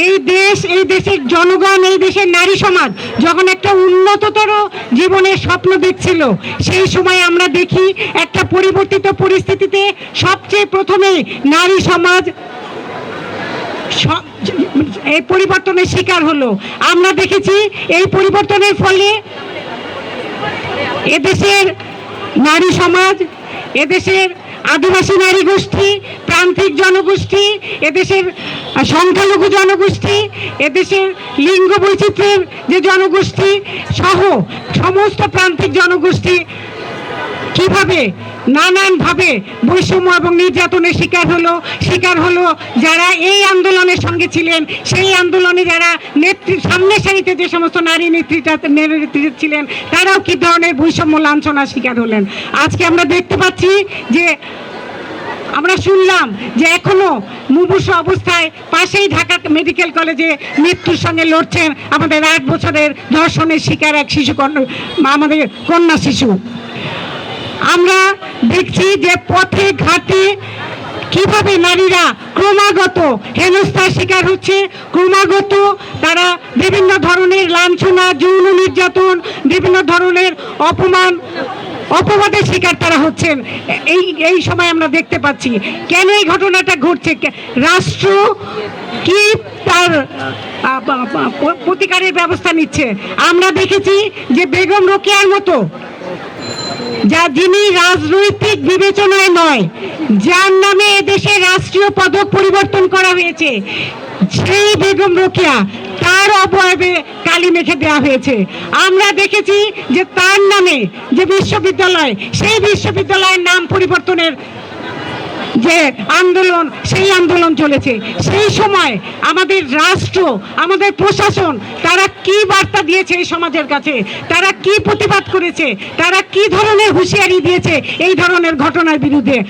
এই দেশ, এই দেশের জনগণ, এই দেশের নারী সমাজ যখন একটা উন্নততর জীবনের স্বপ্ন দেখছিল, সেই সময় আমরা দেখি একটা পরিবর্তিত পরিস্থিতিতে সবচেয়ে প্রথমে নারী সমাজ এই পরিবর্তনের শিকার হলো। আমরা দেখেছি এই পরিবর্তনের ফলে এদেশের নারী সমাজ, এদেশের আদিবাসী নারী গোষ্ঠী, প্রান্তিক জনগোষ্ঠী, এদেশের সংখ্যালঘু জনগোষ্ঠী, এদেশের লিঙ্গ বৈচিত্র্যের যে জনগোষ্ঠী সহ সমস্ত প্রান্তিক জনগোষ্ঠী কিভাবে নানানভাবে বৈষম্য এবং নির্যাতনের শিকার হলো যারা এই আন্দোলনের সঙ্গে ছিলেন, সেই আন্দোলনে যারা সামনের সারিতে যে সমস্ত নারী নেতৃত্ব ছিলেন, তারাও কি ধরনের বৈষম্য লাঞ্ছনার শিকার হলেন। আজকে আমরা দেখতে পাচ্ছি যে আমরা শুনলাম যে এখনো মুমূর্ষু অবস্থায় পাশেই ঢাকা মেডিকেল কলেজে মৃত্যুর সঙ্গে লড়ছেন আমাদের 8 বছরের ধর্ষণের শিকার এক শিশু, আমাদের কন্যা শিশু। আমরা দেখছি যে পথে ঘাটে কিভাবে নারীরা ক্রমাগত হেনস্থার শিকার হচ্ছে, ক্রমাগত তারা বিভিন্ন ধরনের লাঞ্ছনা, যৌন নির্যাতন, বিভিন্ন ধরনের অপবাদের শিকার তারা হচ্ছেন। এই সময় আমরা দেখতে পাচ্ছি কেন এই ঘটনাটা ঘটছে, রাষ্ট্র কি তার প্রতিকারের ব্যবস্থা নিচ্ছে। আমরা দেখেছি যে বেগম রোকেয়ার মতো যিনি রাজনৈতিক বিবেচনায় নয়, যার নামে এদেশে রাষ্ট্রীয় পদক পরিবর্তন করা হয়েছে, সেই বেগম রোকেয়া, তার অবয়বে কালি মেখে দেওয়া হয়েছে। আমরা দেখেছি যে তার নামে যে বিশ্ববিদ্যালয়, সেই বিশ্ববিদ্যালয়ের নাম পরিবর্তনের যে আন্দোলন, সেই আন্দোলন চলেছে। সেই সময় আমাদের রাষ্ট্র, আমাদের প্রশাসন, তারা কি বার্তা দিয়েছে এই সমাজের কাছে, তারা কি প্রতিবাদ করেছে, তারা কি ধরনের হুঁশিয়ারি দিয়েছে এই ধরনের ঘটনার বিরুদ্ধে।